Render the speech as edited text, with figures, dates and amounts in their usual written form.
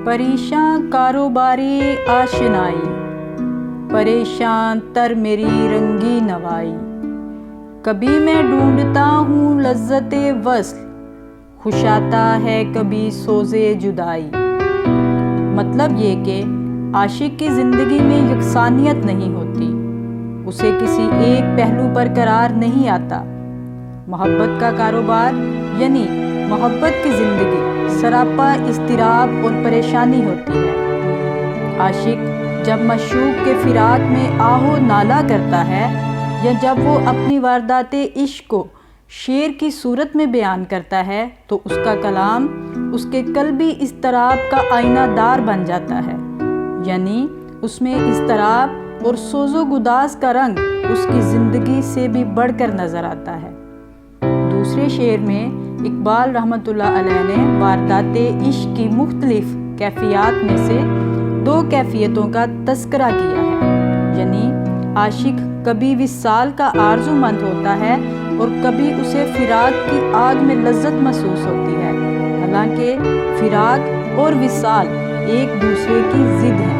پریشاں کاروباری آشنائی، پریشان تر میری رنگی نوائی، کبھی میں ڈھونڈتا ہوں لذت وصل، خوش آتا ہے کبھی سوز جدائی۔ مطلب یہ کہ عاشق کی زندگی میں یکسانیت نہیں ہوتی، اسے کسی ایک پہلو پر قرار نہیں آتا۔ محبت کا کاروبار یعنی محبت کی زندگی سراپا اضطراب اور پریشانی ہوتی ہے۔ عاشق جب معشوق کے فراق میں آہ و نالہ کرتا ہے یا جب وہ اپنی واردات عشق کو شعر کی صورت میں بیان کرتا ہے تو اس کا کلام اس کے قلبی اضطراب کا آئینہ دار بن جاتا ہے، یعنی اس میں اضطراب اور سوز و گداز کا رنگ اس کی زندگی سے بھی بڑھ کر نظر آتا ہے۔ دوسرے شعر میں اقبال رحمۃ اللہ علیہ نے واردات عشق کی مختلف کیفیات میں سے 2 کیفیتوں کا تذکرہ کیا ہے، یعنی عاشق کبھی وصال کا آرزو مند ہوتا ہے اور کبھی اسے فراق کی آگ میں لذت محسوس ہوتی ہے، حالانکہ فراق اور وصال ایک دوسرے کی ضد ہیں۔